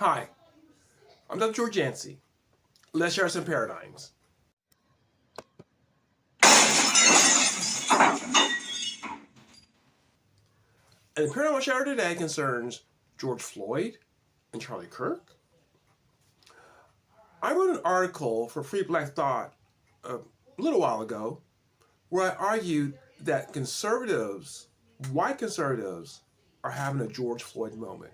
Hi, I'm Dr. George Yancey. Let's share some paradigms. And the paradigm I share today concerns George Floyd and Charlie Kirk. I wrote an article for Free Black Thought a little while ago where I argued that conservatives, white conservatives, are having a George Floyd moment.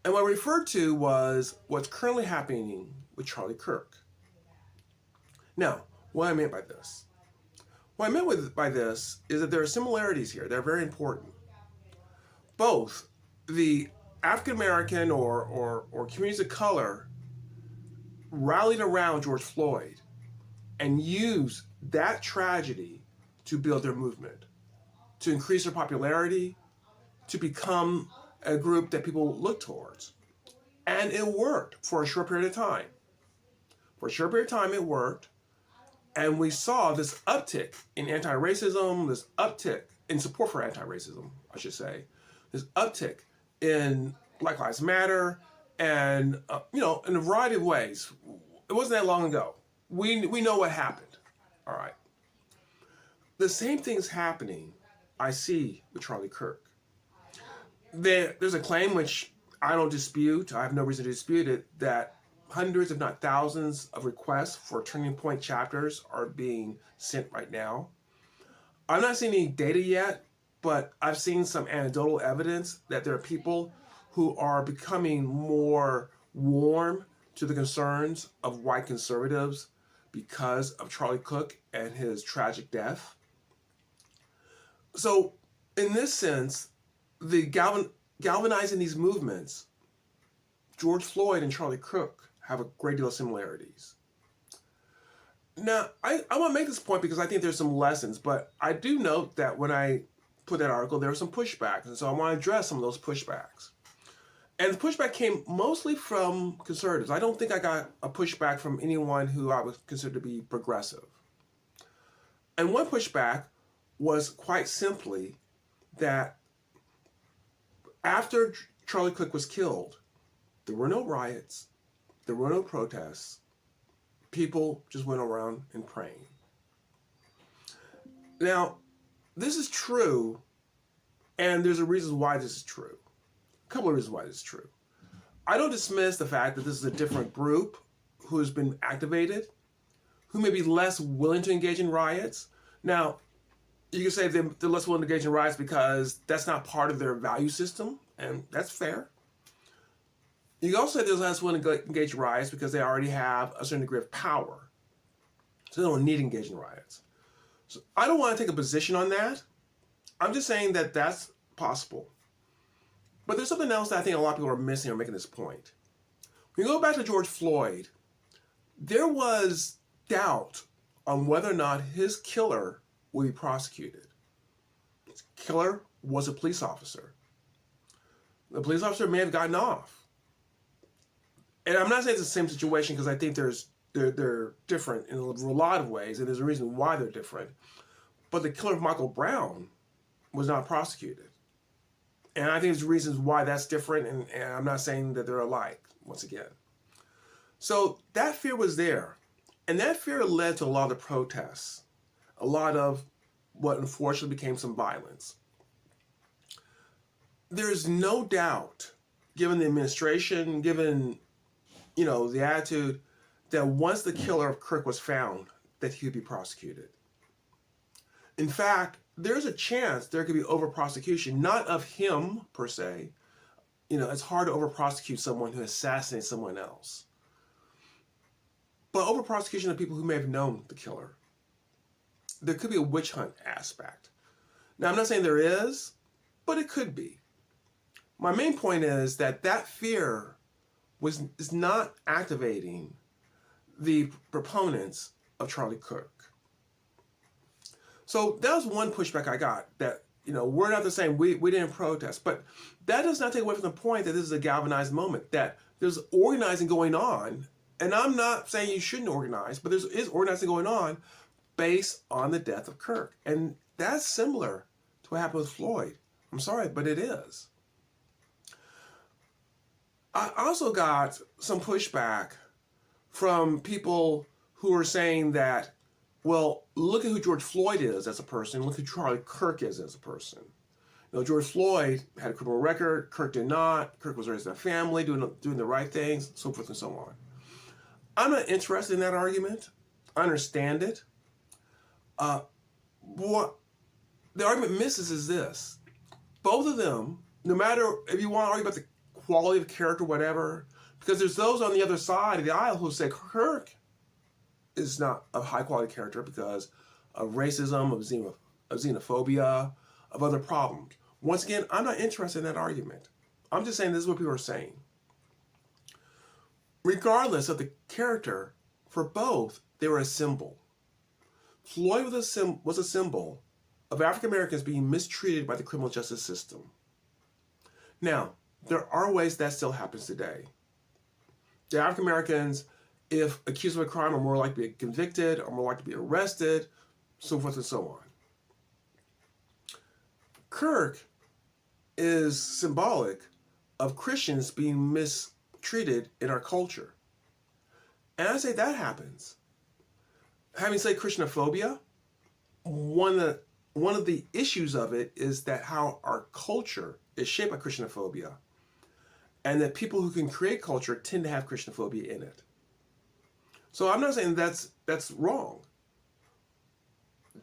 And what I referred to was what's currently happening with Charlie Kirk. Now, what I meant by this? What I meant by this is that there are similarities here. They're very important. Both the African American or communities of color rallied around George Floyd and used that tragedy to build their movement, to increase their popularity, to become a group that people look towards. And it worked for a short period of time. For a short period of time, it worked. And we saw this uptick in anti-racism, this uptick in support for anti-racism, I should say, this uptick in Black Lives Matter, and in a variety of ways. It wasn't that long ago. We know what happened. All right. The same thing's happening, I see, with Charlie Kirk. There's a claim which I don't dispute, I have no reason to dispute it, that hundreds, if not thousands, of requests for Turning Point chapters are being sent right now. I'm not seeing any data yet, but I've seen some anecdotal evidence that there are people who are becoming more warm to the concerns of white conservatives because of Charlie Kirk and his tragic death. So in this sense, the galvanizing these movements, George Floyd and Charlie Kirk have a great deal of similarities. Now, I want to make this point because I think there's some lessons, but I do note that when I put that article, there was some pushback, and so I want to address some of those pushbacks. And the pushback came mostly from conservatives. I don't think I got a pushback from anyone who I would consider to be progressive. And one pushback was quite simply that after Charlie Kirk was killed, there were no riots, there were no protests. People just went around and praying. Now, this is true, and there's a reason why this is true. A couple of reasons why this is true. I don't dismiss the fact that this is a different group who has been activated, who may be less willing to engage in riots. Now, you can say they're less willing to engage in riots because that's not part of their value system, and that's fair. You can also say they're less willing to engage in riots because they already have a certain degree of power, so they don't need to engage in riots. So I don't want to take a position on that. I'm just saying that that's possible. But there's something else that I think a lot of people are missing or making this point. When you go back to George Floyd, there was doubt on whether or not his killer would be prosecuted. His killer was a police officer. The police officer may have gotten off. And I'm not saying it's the same situation because I think they're different in a lot of ways, and there's a reason why they're different. But the killer of Michael Brown was not prosecuted. And I think there's reasons why that's different, and I'm not saying that they're alike, once again. So that fear was there. And that fear led to a lot of the protests, a lot of what unfortunately became some violence. There's no doubt, given the administration, given the attitude, that once the killer of Kirk was found, that he would be prosecuted. In fact, there's a chance there could be over-prosecution, not of him per se. It's hard to over-prosecute someone who assassinates someone else. But over-prosecution of people who may have known the killer. There could be a witch hunt aspect. Now, I'm not saying there is, but it could be. My main point is that fear is not activating the proponents of Charlie Kirk. So that was one pushback I got, that we're not the same, we didn't protest. But that does not take away from the point that this is a galvanized moment, that there's organizing going on. And I'm not saying you shouldn't organize, but there is organizing going on based on the death of Kirk. And that's similar to what happened with Floyd. I'm sorry, but it is. I also got some pushback from people who are saying that, well, look at who George Floyd is as a person, look who Charlie Kirk is as a person. George Floyd had a criminal record, Kirk did not. Kirk was raised in a family, doing the right things, so forth and so on. I'm not interested in that argument. I understand it. What the argument misses is this. Both of them, no matter if you want to argue about the quality of character, whatever, because there's those on the other side of the aisle who say Kirk is not a high quality character because of racism, of xenophobia, of other problems. Once again, I'm not interested in that argument. I'm just saying this is what people are saying. Regardless of the character, for both, they were a symbol. Floyd was a symbol of African Americans being mistreated by the criminal justice system. Now, there are ways that still happens today. The African Americans, if accused of a crime, are more likely to be convicted, or more likely to be arrested, so forth and so on. Kirk is symbolic of Christians being mistreated in our culture. And I say that happens. Having said Christianophobia, one of the issues of it is that how our culture is shaped by Christianophobia, and that people who can create culture tend to have Christianophobia in it. So I'm not saying that's wrong.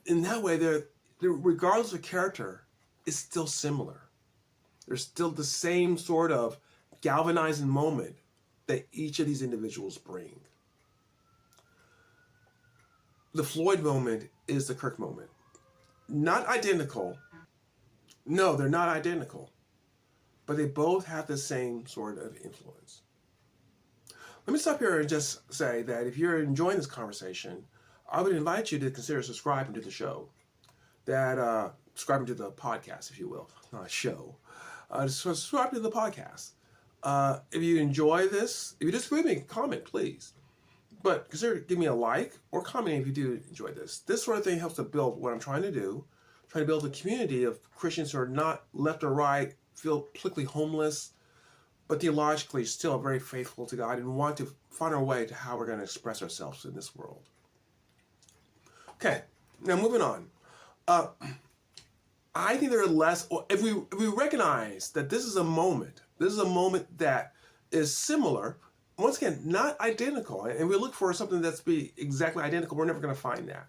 In that way, they're regardless of character, it's still similar. There's still the same sort of galvanizing moment that each of these individuals bring. The Floyd moment is the Kirk moment. Not identical. No, they're not identical. But they both have the same sort of influence. Let me stop here and just say that if you're enjoying this conversation, I would invite you to consider subscribing to the show. Subscribing to the podcast, if you will, not a show. Subscribe to the podcast. If you enjoy this, if you disagree with me, comment, please. But consider giving me a like or commenting if you do enjoy this. This sort of thing helps to build what I'm trying to do. Trying to build a community of Christians who are not left or right, feel politically homeless, but theologically still very faithful to God and want to find our way to how we're going to express ourselves in this world. Okay, now moving on. I think there are less, or if we recognize that this is a moment that is similar, once again, not identical, and we look for something that's be exactly identical, we're never going to find that,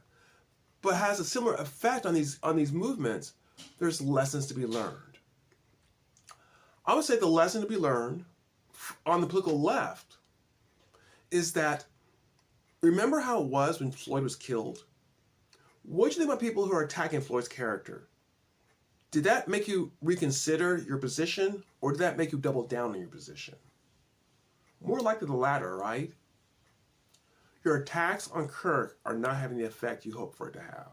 but has a similar effect on these movements, there's lessons to be learned. I would say the lesson to be learned on the political left is that, remember how it was when Floyd was killed? What do you think about people who are attacking Floyd's character? Did that make you reconsider your position, or did that make you double down on your position? More likely the latter, right? Your attacks on Kirk are not having the effect you hope for it to have.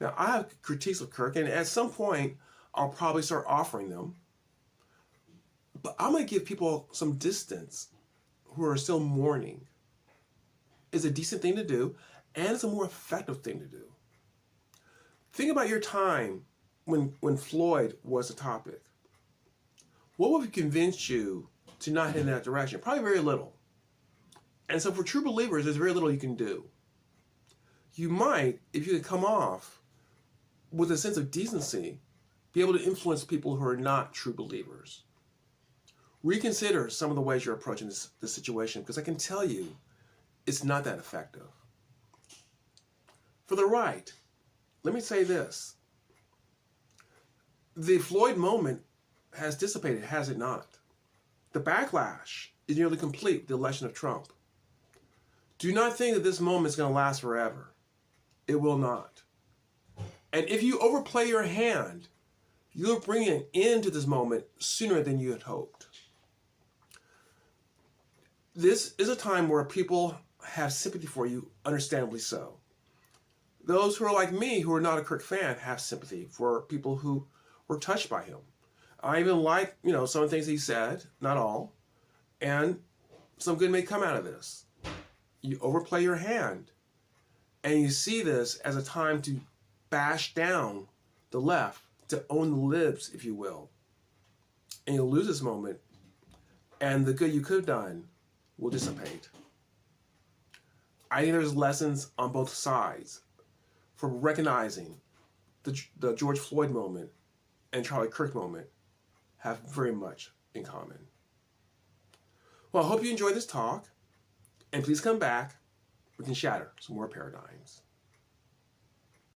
Now, I have critiques of Kirk, and at some point, I'll probably start offering them. But I'm going to give people some distance who are still mourning. It's a decent thing to do, and it's a more effective thing to do. Think about your time when Floyd was a topic. What would have convinced you to not head in that direction? Probably very little. And so for true believers, there's very little you can do. You might, if you could come off with a sense of decency, be able to influence people who are not true believers. Reconsider some of the ways you're approaching this situation, because I can tell you it's not that effective. For the right, let me say this. The Floyd moment has dissipated, has it not? The backlash is nearly complete with the election of Trump. Do not think that this moment is going to last forever. It will not. And if you overplay your hand, you'll bring an end to this moment sooner than you had hoped. This is a time where people have sympathy for you, understandably so. Those who are like me, who are not a Kirk fan, have sympathy for people who were touched by him. I even like, some of the things he said, not all, and some good may come out of this. You overplay your hand, and you see this as a time to bash down the left, to own the libs, if you will. And you'll lose this moment, and the good you could have done will dissipate. I think there's lessons on both sides for recognizing the George Floyd moment and Charlie Kirk moment have very much in common. Well, I hope you enjoyed this talk, and please come back. We can shatter some more paradigms.